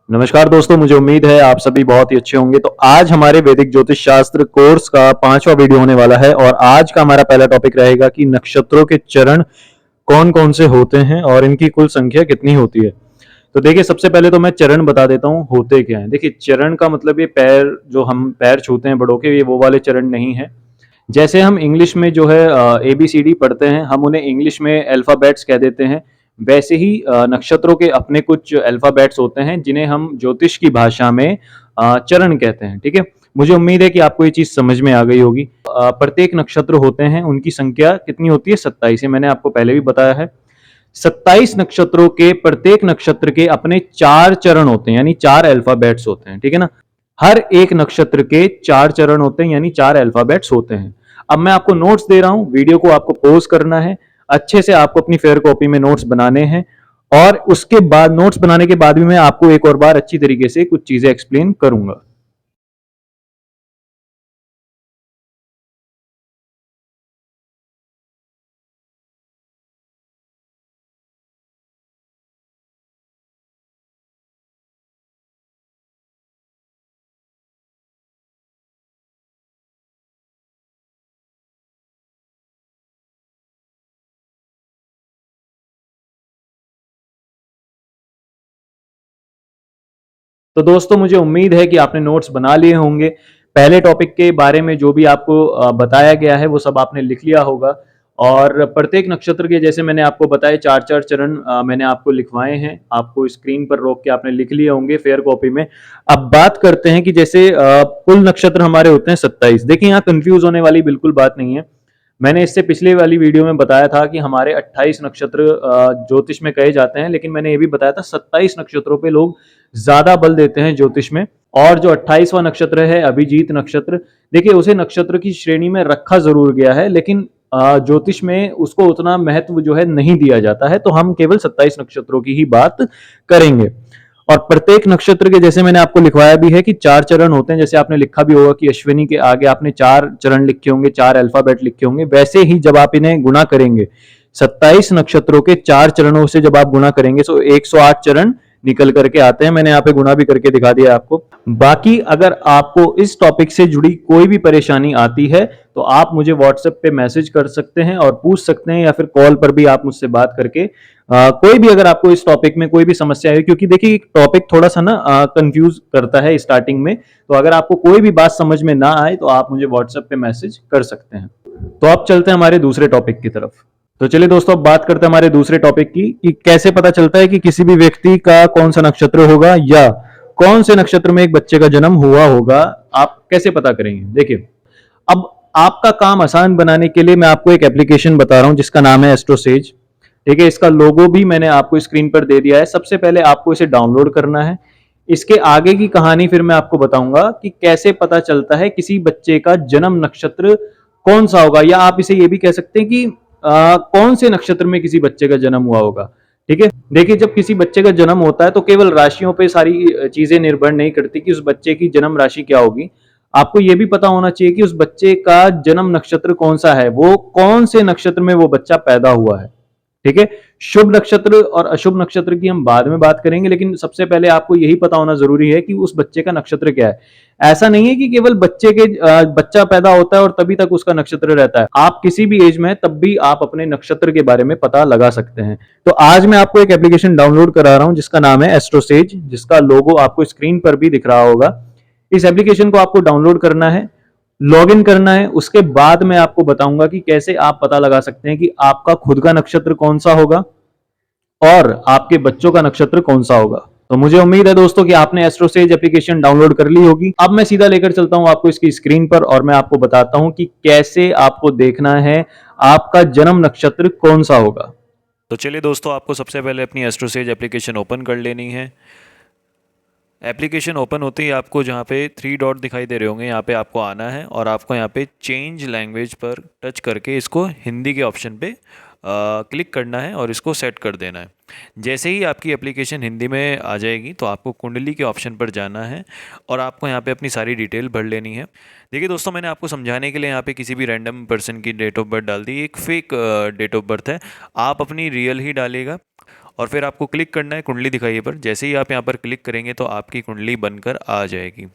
नमस्कार दोस्तों, मुझे उम्मीद है आप सभी बहुत ही अच्छे होंगे। तो आज हमारे वैदिक ज्योतिष शास्त्र कोर्स का 5वां वीडियो होने वाला है और आज का हमारा पहला टॉपिक रहेगा कि नक्षत्रों के चरण कौन-कौन से होते हैं और इनकी कुल संख्या कितनी होती है। तो देखिए, सबसे पहले तो मैं चरण बता देता हूँ होते क्या हैं। देखिए, चरण का मतलब ये पैर, जो हम पैर छूते हैं बड़ों के, ये वो वाले चरण नहीं है। जैसे हम इंग्लिश में जो है ABCD पढ़ते हैं, हम उन्हें इंग्लिश में अल्फ़ाबेट्स कह देते हैं। वैसे ही नक्षत्रों के अपने कुछ अल्फ़ाबेट्स होते हैं जिन्हें हम ज्योतिष की भाषा में चरण कहते हैं, ठीक है? मुझे उम्मीद है कि आपको ये चीज़ समझ में आ गई होगी। प्रत्येक नक्षत्र होते हैं, उनकी संख्या कितनी होती है? 27। ये मैंने आपको पहले भी बताया है। 27 नक्षत्रों के प्रत्येक नक्षत्र के अपने 4 चरण होते हैं, यानी 4 अल्फ़ाबेट्स होते हैं, ठीक है ना? हर एक नक्षत्र के 4 चरण होते हैं, यानी 4 अल्फ़ाबेट्स होते हैं। अब मैं आपको नोट्स दे रहा हूँ, वीडियो को आपको पॉज़ करना है, अच्छे से आपको अपनी फेयर कॉपी में नोट्स बनाने हैं और उसके बाद नोट्स बनाने के बाद भी मैं आपको एक और बार अच्छी तरीके से कुछ चीज़ें एक्सप्लेन करूँगा। तो दोस्तों, मुझे उम्मीद है कि आपने नोट्स बना लिए होंगे। पहले टॉपिक के बारे में जो भी आपको बताया गया है वो सब आपने लिख लिया होगा और प्रत्येक नक्षत्र के जैसे मैंने आपको बताए 4-4 चरण मैंने आपको लिखवाए हैं। आपको स्क्रीन पर रोक के आपने लिख लिए होंगे फेयर कॉपी में। अब बात करते हैं कि जैसे कुल नक्षत्र हमारे होते हैं 27। देखिए, यहाँ कन्फ्यूज़ होने वाली बिल्कुल बात नहीं है। मैंने इससे पिछले वाली वीडियो में बताया था कि हमारे 28 नक्षत्र ज्योतिष में कहे जाते हैं, लेकिन मैंने ये भी बताया था 27 नक्षत्रों पे लोग ज़्यादा बल देते हैं ज्योतिष में। और जो 28वां नक्षत्र है अभिजीत नक्षत्र, देखिए उसे नक्षत्र की श्रेणी में रखा ज़रूर गया है, लेकिन ज्योतिष में उसको उतना महत्व जो है नहीं दिया जाता है, तो हम केवल 27 नक्षत्रों की ही बात करेंगे। और प्रत्येक नक्षत्र के जैसे मैंने आपको लिखवाया भी है कि 4 चरण होते हैं, जैसे आपने लिखा भी होगा कि अश्विनी के आगे आपने 4 चरण लिखे होंगे, 4 अल्फ़ाबेट लिखे होंगे। वैसे ही जब आप इन्हें गुणा करेंगे, 27 नक्षत्रों के 4 चरणों से जब आप गुणा करेंगे तो 108 चरण निकल करके आते हैं। मैंने यहाँ पे गुणा भी करके दिखा दिया आपको। बाकी अगर आपको इस टॉपिक से जुड़ी कोई भी परेशानी आती है तो आप मुझे व्हाट्सएप पे मैसेज कर सकते हैं और पूछ सकते हैं, या फिर कॉल पर भी आप मुझसे बात करके कोई भी, अगर आपको इस टॉपिक में कोई भी समस्या है, क्योंकि देखिए टॉपिक थोड़ा सा ना कंफ्यूज करता है स्टार्टिंग में, तो अगर आपको कोई भी बात समझ में ना आए तो आप मुझे व्हाट्सएप पे मैसेज कर सकते हैं। तो अब चलते हैं हमारे दूसरे टॉपिक की तरफ। तो चलिए दोस्तों, अब बात करते हैं हमारे दूसरे टॉपिक की कि कैसे पता चलता है कि किसी भी व्यक्ति का कौन सा नक्षत्र होगा या कौन से नक्षत्र में एक बच्चे का जन्म हुआ होगा। आप कैसे पता करेंगे? देखिए, अब आपका काम आसान बनाने के लिए मैं आपको एक एप्लीकेशन बता रहा हूं जिसका नाम है एस्ट्रोसेज। ठीक है, इसका लोगो भी मैंने आपको स्क्रीन पर दे दिया है। सबसे पहले आपको इसे डाउनलोड करना है। इसके आगे की कहानी फिर मैं आपको बताऊंगा कि कैसे पता चलता है किसी बच्चे का जन्म नक्षत्र कौन सा होगा, या आप इसे ये भी कह सकते हैं कि कौन से नक्षत्र में किसी बच्चे का जन्म हुआ होगा। ठीक है, देखिए जब किसी बच्चे का जन्म होता है तो केवल राशियों पे सारी चीजें निर्भर नहीं करती कि उस बच्चे की जन्म राशि क्या होगी। आपको यह भी पता होना चाहिए कि उस बच्चे का जन्म नक्षत्र कौन सा है, वो कौन से नक्षत्र में वो बच्चा पैदा हुआ है। ठीक है, शुभ नक्षत्र और अशुभ नक्षत्र की हम बाद में बात करेंगे, लेकिन सबसे पहले आपको यही पता होना जरूरी है कि उस बच्चे का नक्षत्र क्या है। ऐसा नहीं है कि केवल बच्चा पैदा होता है और तभी तक उसका नक्षत्र रहता है। आप किसी भी एज में तब भी आप अपने नक्षत्र के बारे में पता लगा सकते हैं। तो आज मैं आपको एक एप्लीकेशन डाउनलोड करा रहा हूं जिसका नाम है एस्ट्रोसेज, जिसका लोगो आपको स्क्रीन पर भी दिख रहा होगा। इस एप्लीकेशन को आपको डाउनलोड करना है, लॉगिन करना है। उसके बाद मैं आपको बताऊंगा कि कैसे आप पता लगा सकते हैं कि आपका खुद का नक्षत्र कौन सा होगा और आपके बच्चों का नक्षत्र कौन सा होगा। तो मुझे उम्मीद है दोस्तों कि आपने एस्ट्रोसेज एप्लीकेशन डाउनलोड कर ली होगी। अब मैं सीधा लेकर चलता हूं आपको इसकी स्क्रीन पर और मैं आपको बताता हूं कि कैसे आपको देखना है आपका जन्म नक्षत्र कौन सा होगा। तो चलिए दोस्तों, आपको सबसे पहले अपनी एस्ट्रोसेज एप्लीकेशन ओपन कर लेनी है। एप्लीकेशन ओपन होते ही आपको जहाँ पे 3 डॉट दिखाई दे रहे होंगे, यहाँ पे आपको आना है और आपको यहाँ पे चेंज लैंग्वेज पर टच करके इसको हिंदी के ऑप्शन पे क्लिक करना है और इसको सेट कर देना है। जैसे ही आपकी एप्लीकेशन हिंदी में आ जाएगी तो आपको कुंडली के ऑप्शन पर जाना है और आपको यहाँ पे अपनी सारी डिटेल भर लेनी है। देखिए दोस्तों, मैंने आपको समझाने के लिए यहाँ पे किसी भी रैंडम पर्सन की डेट ऑफ बर्थ डाल दी। एक फेक डेट ऑफ बर्थ है, आप अपनी रियल ही डालिएगा। और फिर आपको क्लिक करना है कुंडली दिखाइए पर। जैसे ही आप यहाँ पर क्लिक करेंगे तो आपकी कुंडली बनकर आ जाएगी।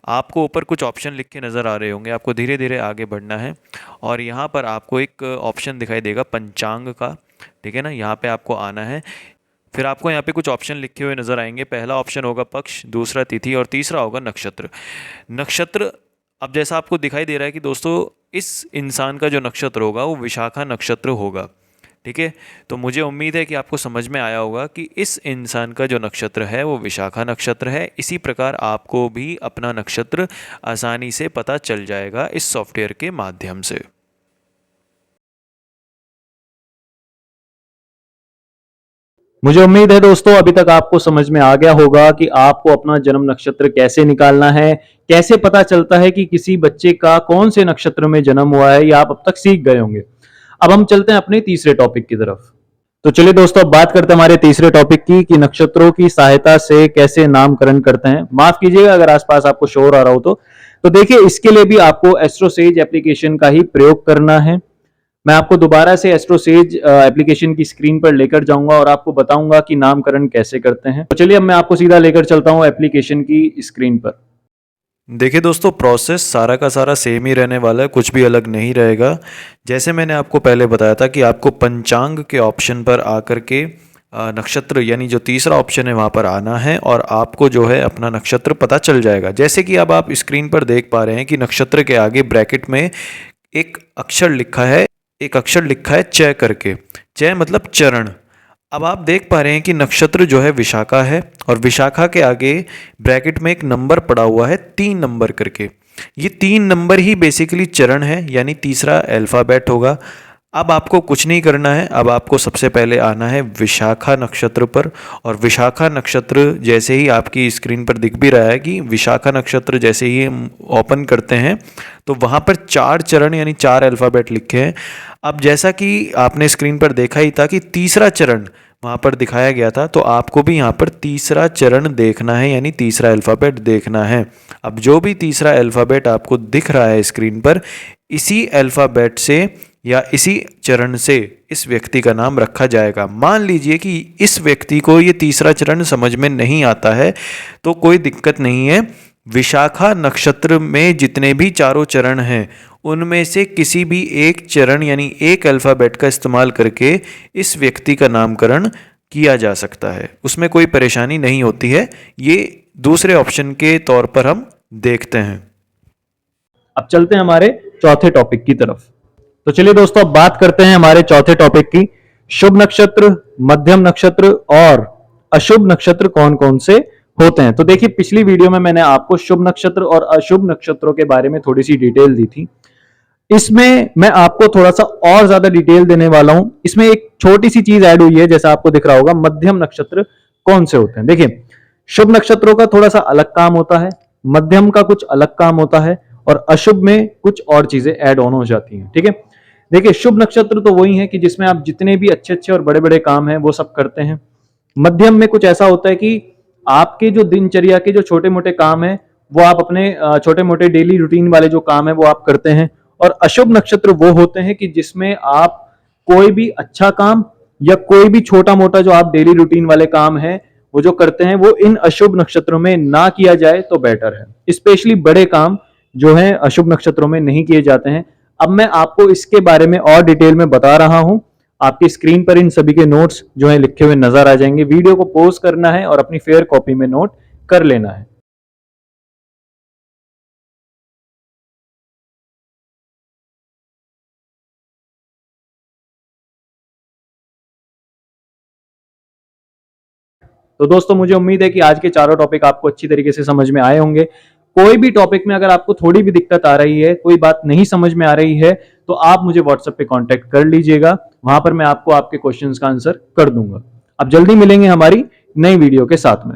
आपको ऊपर कुछ ऑप्शन लिखे नज़र आ रहे होंगे, आपको धीरे धीरे आगे बढ़ना है और यहाँ पर आपको एक ऑप्शन दिखाई देगा पंचांग का, ठीक है ना, यहाँ पे आपको आना है। फिर आपको यहाँ पे कुछ ऑप्शन लिखे हुए नज़र आएंगे। पहला ऑप्शन होगा पक्ष, दूसरा तिथि और तीसरा होगा नक्षत्र। नक्षत्र अब जैसा आपको दिखाई दे रहा है कि दोस्तों इस इंसान का जो नक्षत्र होगा वो विशाखा नक्षत्र होगा, ठीक है। तो मुझे उम्मीद है कि आपको समझ में आया होगा कि इस इंसान का जो नक्षत्र है वो विशाखा नक्षत्र है। इसी प्रकार आपको भी अपना नक्षत्र आसानी से पता चल जाएगा इस सॉफ्टवेयर के माध्यम से। मुझे उम्मीद है दोस्तों अभी तक आपको समझ में आ गया होगा कि आपको अपना जन्म नक्षत्र कैसे निकालना है, कैसे पता चलता है कि किसी बच्चे का कौन से नक्षत्र में जन्म हुआ है, ये आप अब तक सीख गए होंगे। अब हम चलते हैं अपने तीसरे टॉपिक की तरफ। तो चलिए दोस्तों अब बात करते हैं हमारे तीसरे टॉपिक की कि नक्षत्रों की सहायता से कैसे नामकरण करते हैं। माफ कीजिएगा अगर आसपास आपको शोर आ रहा हो तो देखिए इसके लिए भी आपको एस्ट्रोसेज एप्लीकेशन का ही प्रयोग करना है। मैं आपको दोबारा से एस्ट्रोसेज एप्लीकेशन की स्क्रीन पर लेकर जाऊंगा और आपको बताऊंगा कि नामकरण कैसे करते हैं। तो चलिए अब मैं आपको सीधा लेकर चलता हूं एप्लीकेशन की स्क्रीन पर। देखिए दोस्तों, प्रोसेस सारा का सारा सेम ही रहने वाला है, कुछ भी अलग नहीं रहेगा। जैसे मैंने आपको पहले बताया था कि आपको पंचांग के ऑप्शन पर आकर के नक्षत्र यानी जो तीसरा ऑप्शन है वहाँ पर आना है और आपको जो है अपना नक्षत्र पता चल जाएगा। जैसे कि अब आप स्क्रीन पर देख पा रहे हैं कि नक्षत्र के आगे ब्रैकेट में एक अक्षर लिखा है, एक अक्षर लिखा है च करके। च मतलब चरण। अब आप देख पा रहे हैं कि नक्षत्र जो है विशाखा है और विशाखा के आगे ब्रैकेट में एक नंबर पड़ा हुआ है 3 नंबर करके। ये 3 नंबर ही बेसिकली चरण है, यानी तीसरा अल्फ़ाबेट होगा। अब आपको कुछ नहीं करना है, अब आपको सबसे पहले आना है विशाखा नक्षत्र पर। और विशाखा नक्षत्र जैसे ही आपकी स्क्रीन पर दिख भी रहा है कि विशाखा नक्षत्र जैसे ही हम ओपन करते हैं तो वहाँ पर 4 चरण यानी 4 अल्फ़ाबेट लिखे हैं। अब जैसा कि आपने स्क्रीन पर देखा ही था कि तीसरा चरण वहाँ पर दिखाया गया था, तो आपको भी यहाँ पर तीसरा चरण देखना है यानी तीसरा अल्फ़ाबेट देखना है। अब जो भी तीसरा अल्फ़ाबेट आपको दिख रहा है स्क्रीन पर, इसी अल्फ़ाबेट से या इसी चरण से इस व्यक्ति का नाम रखा जाएगा। मान लीजिए कि इस व्यक्ति को ये तीसरा चरण समझ में नहीं आता है तो कोई दिक्कत नहीं है। विशाखा नक्षत्र में जितने भी चारों चरण हैं उनमें से किसी भी एक चरण यानी एक अल्फ़ाबेट का इस्तेमाल करके इस व्यक्ति का नामकरण किया जा सकता है, उसमें कोई परेशानी नहीं होती है। ये दूसरे ऑप्शन के तौर पर हम देखते हैं। अब चलते हैं हमारे चौथे टॉपिक की तरफ। तो चलिए दोस्तों अब बात करते हैं हमारे चौथे टॉपिक की। शुभ नक्षत्र, मध्यम नक्षत्र और अशुभ नक्षत्र कौन कौन से होते हैं। तो देखिए पिछली वीडियो में मैंने आपको शुभ नक्षत्र और अशुभ नक्षत्रों के बारे में थोड़ी सी डिटेल दी थी। इसमें मैं आपको थोड़ा सा और ज्यादा डिटेल देने वाला हूं। इसमें एक छोटी सी चीज ऐड हुई है, जैसा आपको दिख रहा होगा मध्यम नक्षत्र कौन से होते हैं। देखिए शुभ नक्षत्रों का थोड़ा सा अलग काम होता है, मध्यम का कुछ अलग काम होता है और अशुभ में कुछ और चीजें ऐड ऑन हो जाती हैं, ठीक है। देखिए शुभ नक्षत्र तो वही है कि जिसमें आप जितने भी अच्छे अच्छे और बड़े बड़े काम हैं वो सब करते हैं। मध्यम में कुछ ऐसा होता है कि आपके जो दिनचर्या के जो छोटे मोटे काम हैं वो आप अपने छोटे मोटे डेली रूटीन वाले जो काम है वो आप करते हैं। और अशुभ नक्षत्र वो होते हैं कि जिसमें आप कोई भी अच्छा काम या कोई भी छोटा मोटा जो आप डेली रूटीन वाले काम है वो जो करते हैं वो इन अशुभ नक्षत्रों में ना किया जाए तो बेटर है। स्पेशली बड़े काम जो है अशुभ नक्षत्रों में नहीं किए जाते हैं। अब मैं आपको इसके बारे में और डिटेल में बता रहा हूं। आपकी स्क्रीन पर इन सभी के नोट्स जो है लिखे हुए नजर आ जाएंगे। वीडियो को पॉज करना है और अपनी फेयर कॉपी में नोट कर लेना है। तो दोस्तों मुझे उम्मीद है कि आज के चारों टॉपिक आपको अच्छी तरीके से समझ में आए होंगे। कोई भी टॉपिक में अगर आपको थोड़ी भी दिक्कत आ रही है, कोई बात नहीं समझ में आ रही है, तो आप मुझे व्हाट्सएप पे कांटेक्ट कर लीजिएगा। वहां पर मैं आपको आपके क्वेश्चंस का आंसर कर दूंगा। अब जल्दी मिलेंगे हमारी नई वीडियो के साथ में।